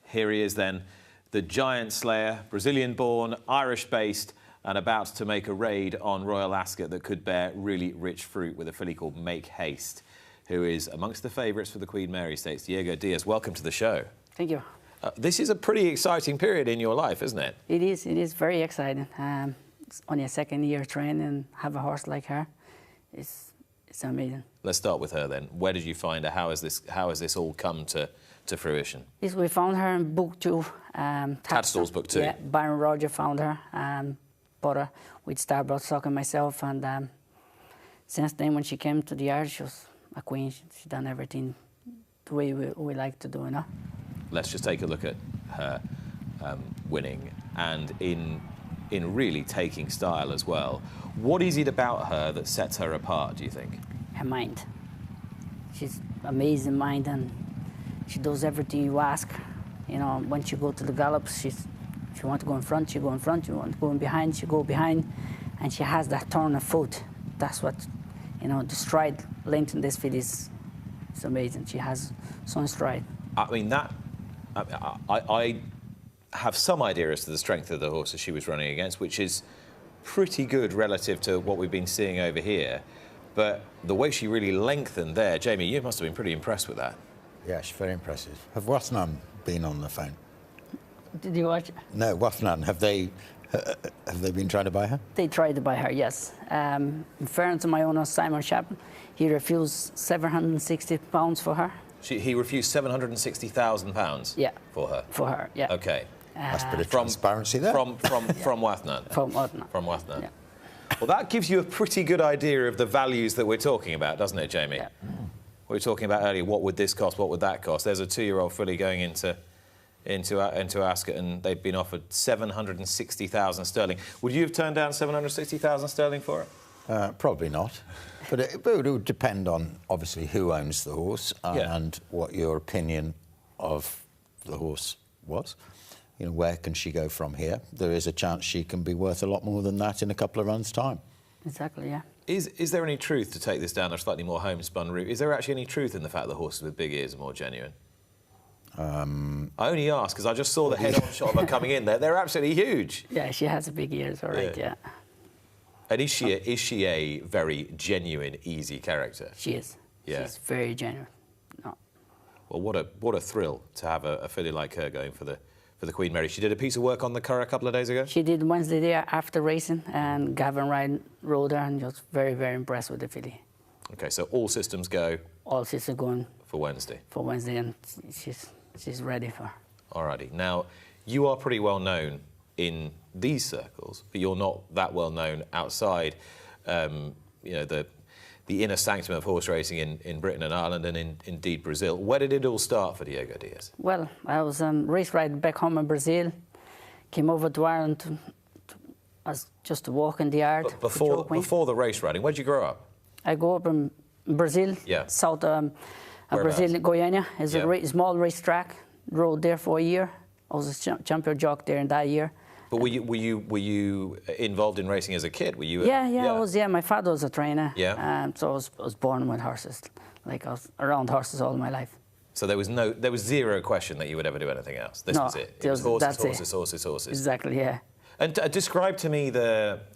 Here he is then, the giant slayer, Brazilian-born, Irish-based, and about to make a raid on Royal Ascot that could bear really rich fruit with a filly called Make Haste, who is amongst the favourites for the Queen Mary Stakes. Diego Diaz, welcome to the show. Thank you. This is a pretty exciting period in your life, isn't it? It is very exciting. It's only a second year training and have a horse like her. It's amazing. Let's start with her then. Where did you find her? How has this all come to fruition? Yes, we found her in book 2. Tadstall's book 2. Yeah, Byron Roger found her. Bought her with Starboard Stock and myself, and since then when she came to the yard, she was a queen. She done everything the way we like to do, you know. Let's just take a look at her winning and in really taking style as well. What is it about her that sets her apart, do you think? Her mind. She's amazing mind, and she does everything you ask. You know, when she go to the gallops, she wants to go in front, she go in front. She wants to go in behind, she go behind. And she has that turn of foot. That's what, you know, the stride length in this filly is amazing. She has some stride. I mean, I have some idea as to the strength of the horses she was running against, which is pretty good relative to what we've been seeing over here. But the way she really lengthened there, Jamie, you must have been pretty impressed with that. Yeah, she's very impressive. Have Wathnan been on the phone? Did you watch? No, Wathnan. Have they been trying to buy her? They tried to buy her, yes. In fairness to my owner, Simon Chapman, he refused £760 for her. He refused £760,000 yeah. for her? For her, yeah. OK. That's a bit of transparency there. From Wathnan? From Wathnan. From Wathnan. Yeah. Well, that gives you a pretty good idea of the values that we're talking about, doesn't it, Jamie? Yeah. We were talking about earlier, what would this cost, what would that cost? There's a 2-year-old filly going into Ascot, and they've been offered 760,000 sterling. Would you have turned down 760,000 sterling for it? Probably not. But it would depend on, obviously, who owns the horse and what your opinion of the horse was. You know, where can she go from here? There is a chance she can be worth a lot more than that in a couple of runs' time. Exactly, yeah. Is there any truth, to take this down a slightly more homespun route, is there actually any truth in the fact that horses with big ears are more genuine? I only ask because I just saw the head-on shot of her coming in there. They're absolutely huge. Yeah, she has big ears, all right, yeah. And is she a very genuine, easy character? She is. Yeah. She's very genuine. No. Well, what a thrill to have a filly like her going for the Queen Mary. She did a piece of work on the Curragh a couple of days ago? She did Wednesday there after racing, and Gavin Ryan rode her and was very, very impressed with the filly. OK, so all systems go? All systems going. For Wednesday? For Wednesday, and she's ready for. Alrighty. Now, you are pretty well known in these circles, but you're not that well known outside, you know, the inner sanctum of horse racing in Britain and Ireland and indeed Brazil. Where did it all start for Diego Diaz? Well, I was race riding back home in Brazil, came over to Ireland as just to walk in the yard. But before the race riding, where did you grow up? I grew up in Brazil, south Brazil, Goiânia. It's a small racetrack. Rode there for a year. I was a champion jock there in that year. But were you involved in racing as a kid? Were you? Yeah, I was. Yeah, my father was a trainer. Yeah. So I was born with horses. Like I was around horses all my life. So there was zero question that you would ever do anything else. This was it. It was horses. Exactly. Yeah. And describe to me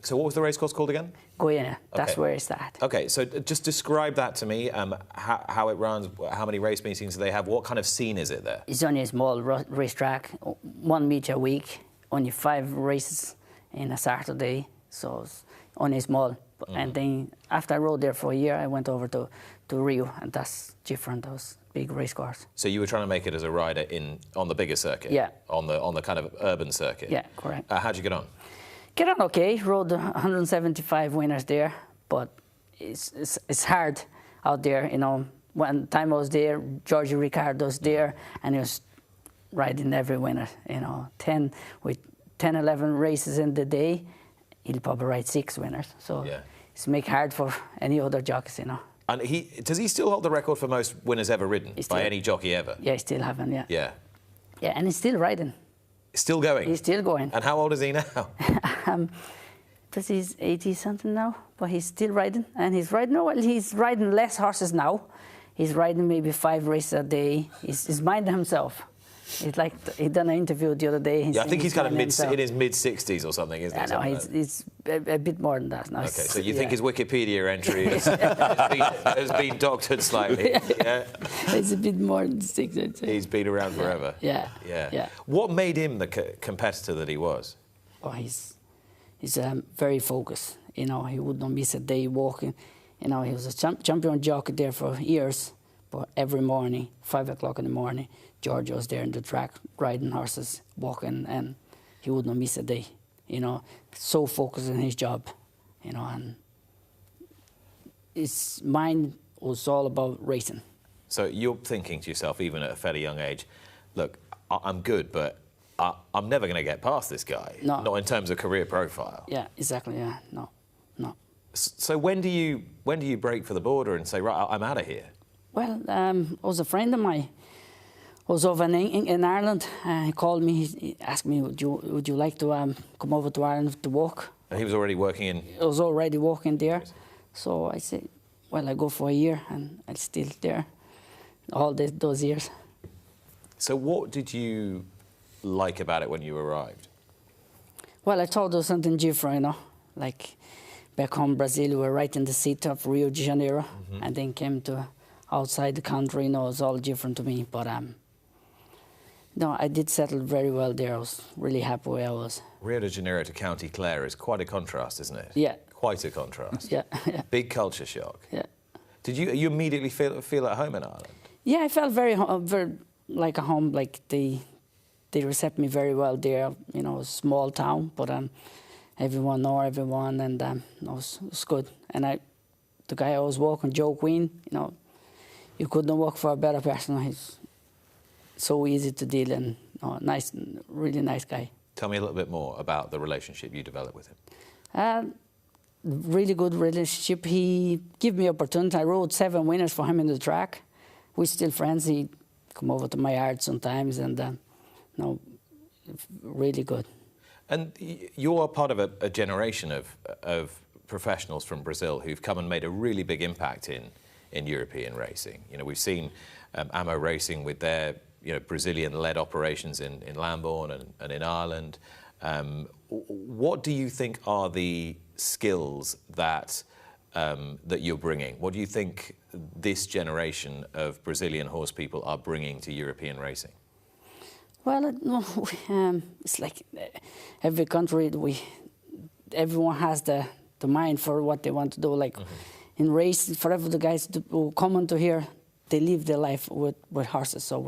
so what was the racecourse called again? Goiânia. That's where it started. Okay, so just describe that to me. How it runs, how many race meetings do they have? What kind of scene is it there? It's only a small racetrack, 1 meet a week. Only 5 races in a Saturday, so it's only small. And then after I rode there for a year, I went over to Rio, and that's different. Those big race cars. So you were trying to make it as a rider on the bigger circuit? Yeah. On the kind of urban circuit? Yeah, correct. How'd you get on? Get on okay. Rode 175 winners there, but it's hard out there. You know, one time I was there, Georgie Ricardo's there, and he was riding every winner. You know, 10, 11 races in the day, he'll probably ride 6 winners. So it's make hard for any other jockeys, you know. And does he still hold the record for most winners ever ridden by any jockey ever? Yeah, he's still having, yeah. Yeah. Yeah, and he's still riding. Still going? He's still going. And how old is he now? Because he's 80-something now, but he's still riding. And he's less horses now. He's riding maybe 5 races a day. He's minding himself. He's like, he done an interview the other day. Yeah, I think he's kind of in his mid-60s or something, isn't he? No, he's a bit more than that now. Okay, so you think his Wikipedia entry has been doctored slightly? Yeah. It's a bit more than 60, I'd say. He's been around forever. Yeah. What made him the competitor that he was? Oh, he's very focused. You know, he would not miss a day walking. You know, he was a champion jockey there for years. But every morning, 5 o'clock in the morning, George was there in the track, riding horses, walking, and he would not miss a day. You know, so focused on his job, you know, and his mind was all about racing. So you're thinking to yourself, even at a fairly young age, look, I'm good, but I'm never going to get past this guy. No. Not in terms of career profile. Yeah, exactly. Yeah, no. So when do you break for the border and say, right, I'm out of here? Well, it was a friend of mine. Was over in Ireland. He called me. He asked me, "Would you like to come over to Ireland to walk?" And he was already working in. He was already working there, so I said, "Well, I go for a year, and I'm still there, all those years." So, what did you like about it when you arrived? Well, I thought there was something different, you know, like back home, Brazil, we were right in the city of Rio de Janeiro, and then came to outside the country. You know, it was all different to me, but no, I did settle very well there. I was really happy where I was. Rio de Janeiro to County Clare is quite a contrast, isn't it? Yeah. Quite a contrast. Yeah. Big culture shock. Yeah. Did you immediately feel at home in Ireland? Yeah, I felt very like a home. Like they received me very well there. You know, a small town, but everyone know everyone, and it was good. And the guy I was walking, Joe Queen, you know, you couldn't work for a better person. He's so easy to deal and nice, really nice guy. Tell me a little bit more about the relationship you developed with him. Really good relationship. He gave me opportunity. I rode 7 winners for him in the track. We're still friends. He come over to my yard sometimes, and really good. And you're part of a generation of professionals from Brazil who've come and made a really big impact in European racing. You know, we've seen Ammo Racing with their Brazilian-led operations in Lambourn and in Ireland. What do you think are the skills that you're bringing? What do you think this generation of Brazilian horse people are bringing to European racing? Well, it's like every country, everyone has the mind for what they want to do. Like in racing, forever the guys who come into here, they live their life with horses. So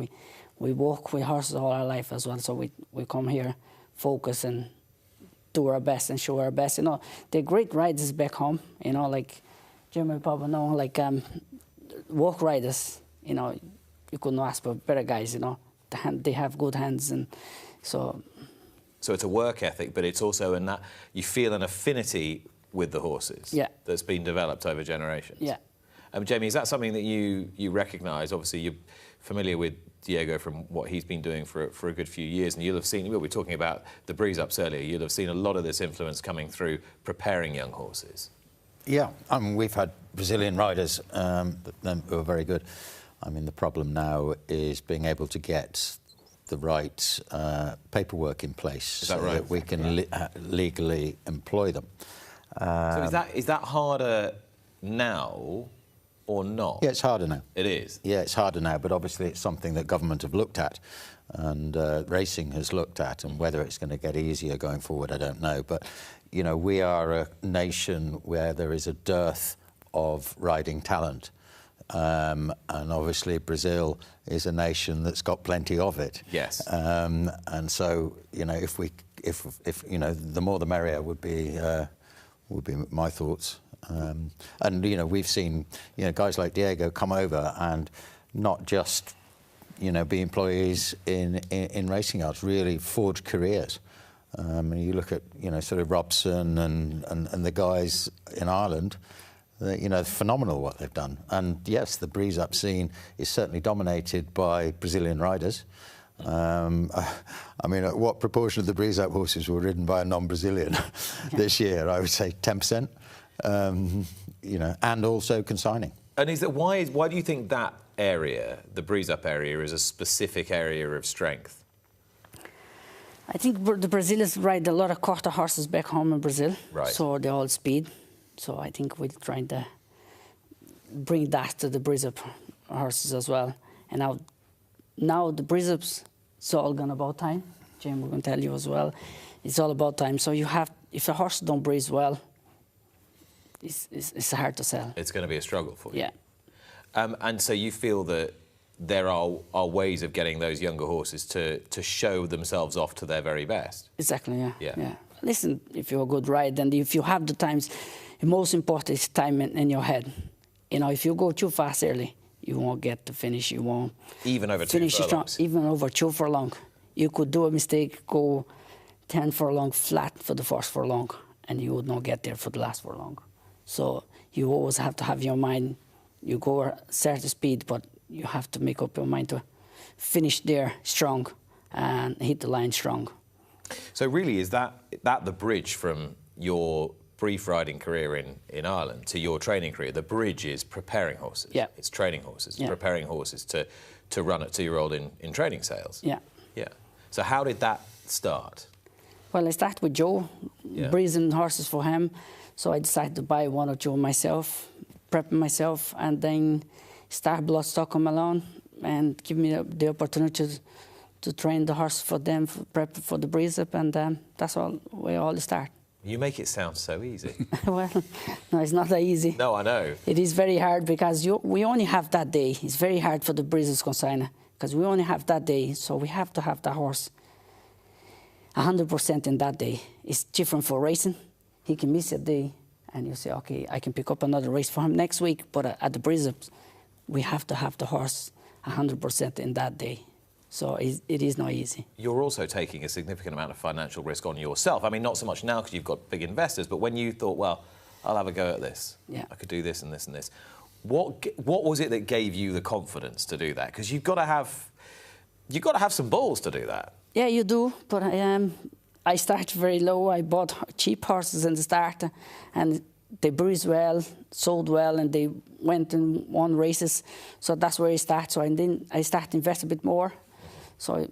we walk with horses all our life as well. So we come here, focus and do our best and show our best. You know, they're great riders back home. You know, like Jimmy Papa, like walk riders. You know, you couldn't ask for better guys. You know, they have good hands, and so. So it's a work ethic, but it's also in that you feel an affinity with the horses. Yeah. That's been developed over generations. Yeah. Jamie, is that something that you recognise? Obviously, you're familiar with Diego from what he's been doing for a good few years, and you'll have seen, we were talking about the breeze-ups earlier, you'll have seen a lot of this influence coming through preparing young horses. Yeah, I mean, we've had Brazilian riders who are very good. I mean, the problem now is being able to get the right paperwork in place so that we can legally employ them. So is that harder now or not? Yeah, it's harder now. It is? Yeah, it's harder now, but obviously it's something that government have looked at and racing has looked at, and whether it's going to get easier going forward, I don't know. But, you know, we are a nation where there is a dearth of riding talent. And obviously Brazil is a nation that's got plenty of it. Yes. And so, you know, if you know, the more the merrier would be my thoughts. And, you know, we've seen, you know, guys like Diego come over and not just, you know, be employees in racing yards, really forge careers. And you look at, you know, sort of Robson and the guys in Ireland, you know, phenomenal what they've done. And yes, the breeze-up scene is certainly dominated by Brazilian riders. I mean, what proportion of the breeze-up horses were ridden by a non-Brazilian this year? I would say 10%. You know, and also consigning. And why do you think that area, the breeze up area, is a specific area of strength? I think the Brazilians ride a lot of quarter horses back home in Brazil. Right. So they're all speed. So I think we're trying to bring that to the breeze up horses as well. And now the breeze ups, it's all gone about time. Jim, we're going to tell you as well. It's all about time. So you have, if a horse don't breeze well, it's hard to sell. It's going to be a struggle for you. Yeah. And so you feel that there are ways of getting those younger horses to show themselves off to their very best. Exactly, yeah. Yeah. Listen, if you're a good rider, and if you have the times, the most important is time in your head. You know, if you go too fast early, you won't get to finish. You won't even over finish 2 furlongs. Even over 2 furlong. You could do a mistake, go 10 furlong flat for the first furlong, and you would not get there for the last furlong. So you always have to have your mind. You go a certain speed, but you have to make up your mind to finish there strong and hit the line strong. So really, is that the bridge from your brief riding career in Ireland to your training career? The bridge is preparing horses. Yeah. It's training horses, yeah. preparing horses to run at 2-year-old in training sales. Yeah. Yeah. So how did that start? Well, I started with Joe, breezing horses for him. So I decided to buy 1 or 2 myself, prep myself, and then Star Bloodstock come along and give me the opportunity to train the horse for them, prep for the breeze up, and that's where all start. You make it sound so easy. Well, no, it's not that easy. No, I know. It is very hard because we only have that day. It's very hard for the breezers consignor because we only have that day, so we have to have the horse 100% in that day. It's different for racing. He can miss a day, and you say, okay, I can pick up another race for him next week, but at the breeze ups, we have to have the horse 100% in that day. So it is not easy. You're also taking a significant amount of financial risk on yourself. I mean, not so much now because you've got big investors, but when you thought, well, I'll have a go at this. Yeah. I could do this and this and this. What was it that gave you the confidence to do that? Because you've got to have some balls to do that. Yeah, you do. But I started very low. I bought cheap horses in the start, and they breezed well, sold well, and they went and won races. So that's where I started. So I started to invest a bit more. So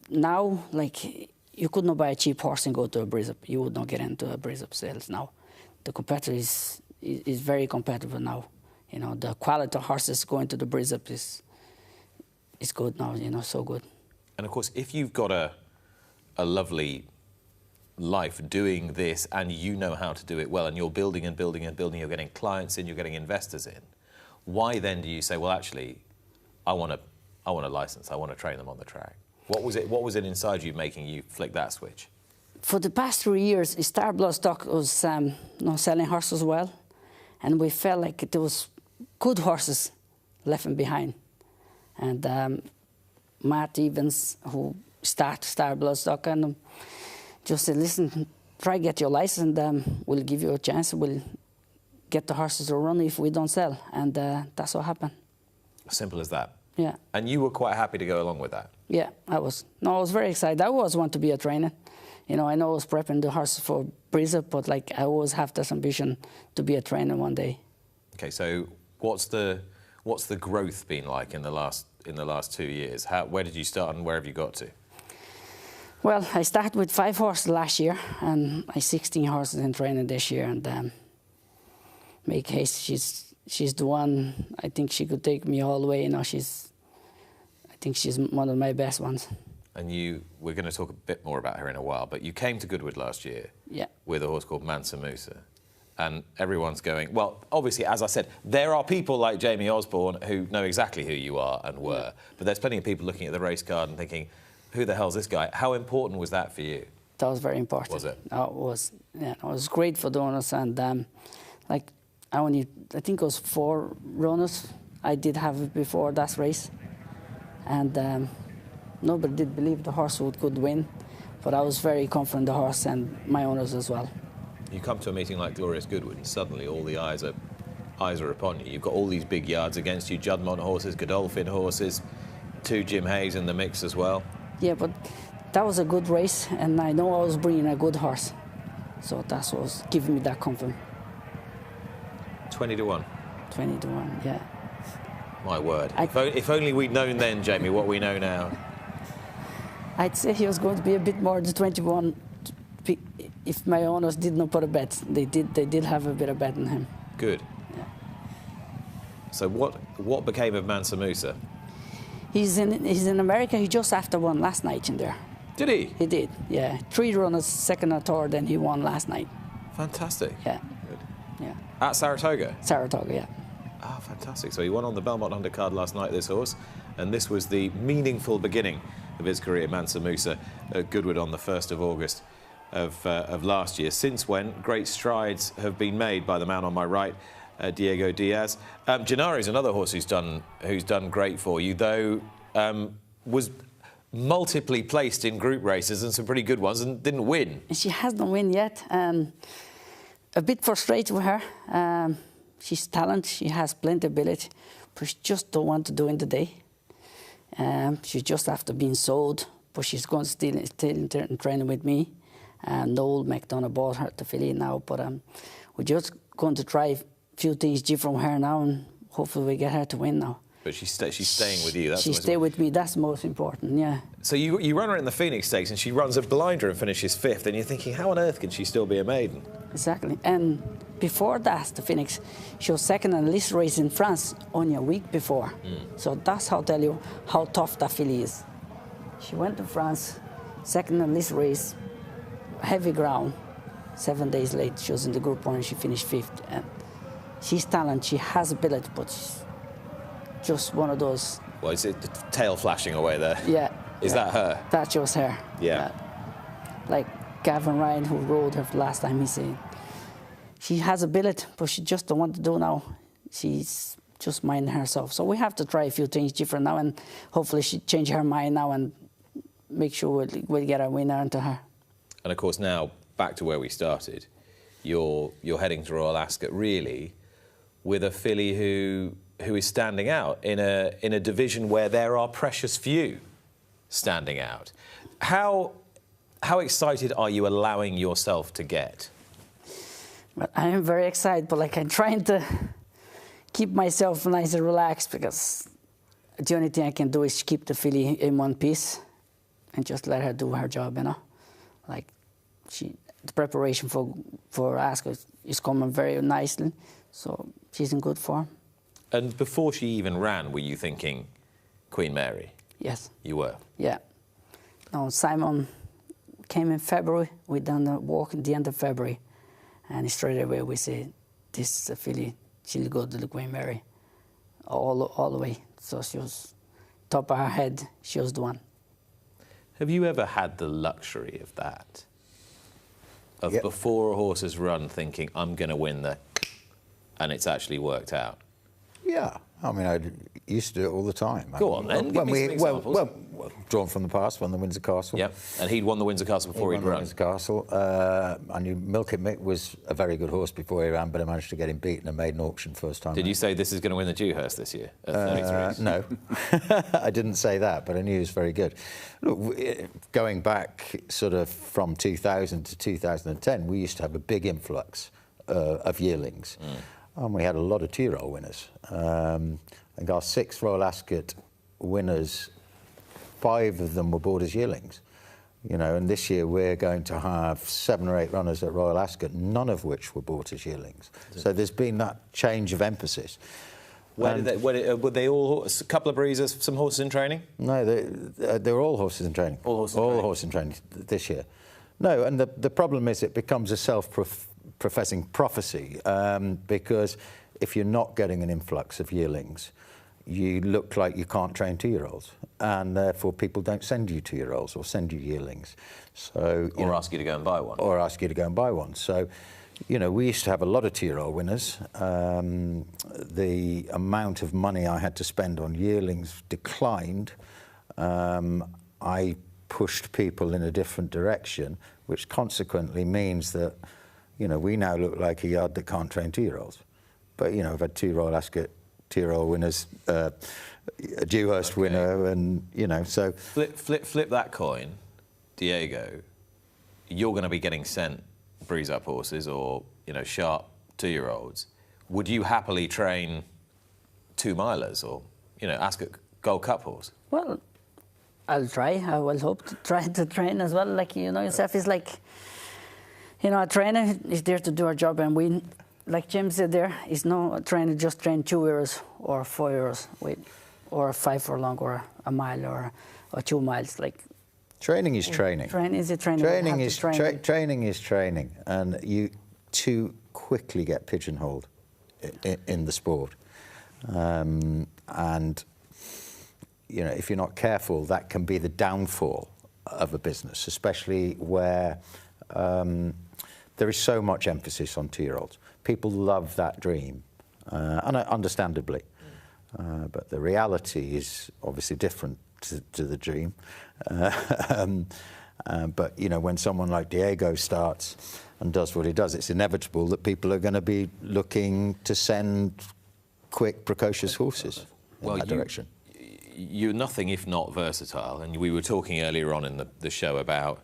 now, like, you could not buy a cheap horse and go to a breeze up. You would not get into a breeze up sales now. The competitor is very competitive now. You know, the quality of horses going to the breeze up is good now. You know, so good. And of course, if you've got a lovely life doing this and you know how to do it well and you're building and building and building, you're getting clients in, you're getting investors in, why then do you say, well, actually, I want a license, I want to train them on the track? What was it inside you making you flick that switch? For the past 3 years, Star Bloodstock was selling horses well, and we felt like there was good horses left behind. And Matt Evans, who started Star Bloodstock, and just said, listen, try get your license, and we'll give you a chance. We'll get the horses to run if we don't sell. And that's what happened. Simple as that. Yeah. And you were quite happy to go along with that? Yeah, I was. No, I was very excited. I always want to be a trainer. You know, I know I was prepping the horses for breeze up, but like I always have this ambition to be a trainer one day. Okay, so what's the growth been like in the last 2 years? Where did you start and where have you got to? Well, I started with 5 horses last year, and I 16 horses in training this year. And Make Haste, she's the one. I think she could take me all the way. You know, I think she's one of my best ones. And we're going to talk a bit more about her in a while, but you came to Goodwood last year with a horse called Mansa Musa. And everyone's going, well, obviously, as I said, there are people like Jamie Osborne who know exactly who you are and were, but there's plenty of people looking at the race card and thinking, who the hell's this guy? How important was that for you? That was very important. Was it? Oh, it was. Yeah, it was great for the owners. And I think it was 4 runners I did have before that race. And nobody did believe the horse could win, but I was very confident the horse and my owners as well. You come to a meeting like Glorious Goodwood and suddenly all the eyes are upon you. You've got all these big yards against you, Juddmonte horses, Godolphin horses, 2 Jim Hayes in the mix as well. Yeah, but that was a good race, and I know I was bringing a good horse. So that was giving me that confidence. 20 to 1. 20 to 1, yeah. My word. If only we'd known then, Jamie, what we know now. I'd say he was going to be a bit more than 21 if my owners did not put a bet. They did have a bit of bet on him. Good. Yeah. So what became of Mansa Musa? He's in America. He just after won last night in there. Did he? He did, yeah. 3 runners, second or third, and he won last night. Fantastic. Yeah. Good. Yeah. At Saratoga? Saratoga, yeah. Ah, fantastic. So he won on the Belmont undercard last night, this horse, and this was the meaningful beginning of his career, Mansa Musa, at Goodwood on the 1st of August of last year. Since when, great strides have been made by the man on my right, Diego Diaz. Gennari's another horse who's done great for you, though was multiply placed in group races and some pretty good ones and didn't win. She hasn't won yet. A bit frustrated with her. She's talented, she has plenty of ability, but she just don't want to do in the day. She's just after being sold, but she's going to still in training with me. Noel McDonough bought her to filly now, but we're just going to try a few things different with her now, and hopefully we get her to win now. But she's staying with you. She stay with me. That's most important. Yeah. So you run her in the Phoenix Stakes, and she runs a blinder and finishes 5th, and you're thinking, how on earth can she still be a maiden? Exactly. And before that, the Phoenix, she was second in a list race in France only a week before. So that's how I tell you how tough that filly is. She went to France, second in a list race, heavy ground. 7 days late, she was in the Group 1 and she finished 5th. And she's talented, she has ability, but she's just one of those. Well, is it the tail flashing away there? Yeah. Is that her? That's just her. Yeah. Like Gavin Ryan, who rode her last time, he said, she has ability, but she just don't want to do now. She's just minding herself. So we have to try a few things different now, and hopefully she change her mind now and make sure we'll get a winner into her. And of course now, back to where we started, you're heading to Royal Ascot really with a filly who is standing out in a division where there are precious few standing out. How excited are you allowing yourself to get? But I am very excited, but like I'm trying to keep myself nice and relaxed, because the only thing I can do is keep the filly in one piece and just let her do her job, you know. Like the preparation for Ascot is coming very nicely, so she's in good form. And before she even ran, were you thinking Queen Mary? Yes. You were? Yeah. No, Simon came in February. We done the walk at the end of February, and straight away we said, this is a filly, she'll go to the Queen Mary all the way. So she was top of her head, she was the one. Have you ever had the luxury of that? Of before a horse has run thinking, I'm going to win and it's actually worked out? Yeah, I mean, I used to do it all the time. Go on then, give me some examples. Well, drawn from the past, won the Windsor Castle. Yep, and he'd won the Windsor Castle before he'd run. Windsor Castle. I knew Milk It Mick was a very good horse before he ran, but I managed to get him beaten and made an auction first time. Did you say this is going to win the Dewhurst this year at 33? No, I didn't say that, but I knew he was very good. Look, going back sort of from 2000 to 2010, we used to have a big influx of yearlings. And we had a lot of two-year-old winners. I think our 6 Royal Ascot winners, 5 of them were bought as yearlings. You know, and this year we're going to have 7 or 8 runners at Royal Ascot, none of which were bought as yearlings. So there's been that change of emphasis. Were they all, a couple of breezers, some horses in training? No, they were all horses in training. All horses in training this year. No, and the problem is it becomes a self-professing prophecy, because if you're not getting an influx of yearlings, you look like you can't train 2-year-olds, and therefore people don't send you 2-year-olds or send you yearlings. So, or ask you to go and buy one. Or ask you to go and buy one. So, you know, we used to have a lot of 2-year-old winners. The amount of money I had to spend on yearlings declined. I pushed people in a different direction, which consequently means that, you know, we now look like a yard that can't train 2-year-olds. But, you know, I've had 2 Royal Ascot 2-year-old winners, a Dewhurst winner, and, you know, so... Flip that coin, Diego. You're going to be getting sent breeze-up horses or, you know, sharp 2-year-olds. would you happily train 2-milers or, Ascot Gold Cup horse? Well, I'll try. I will hope to try to train as well. Like, yourself is like, a trainer is there to do a job and win. Like Jim said there, is no trainer just train 2 hours or 4 hours or 5 furlong or a mile or 2 miles. Like, training is training. Training is training. Training is training, and you too quickly get pigeonholed in the sport. And if you're not careful, that can be the downfall of a business, especially where there is so much emphasis on 2-year-olds. People love that dream, and understandably. But the reality is obviously different to the dream. But, when someone like Diego starts and does what he does, it's inevitable that people are going to be looking to send quick, precocious horses in that direction. You're nothing if not versatile, and we were talking earlier on in the show about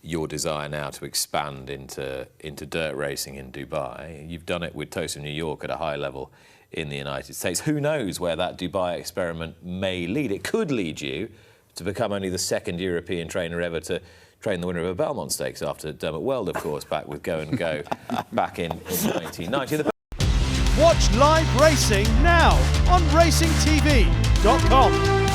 your desire now to expand into dirt racing in Dubai. You've done it with Tosa New York at a high level in the United States. Who knows where that Dubai experiment may lead? It could lead you to become only the 2nd European trainer ever to train the winner of a Belmont Stakes, after Dermot Weld, of course, back with Go and Go back in 1990. Watch live racing now on racingtv.com.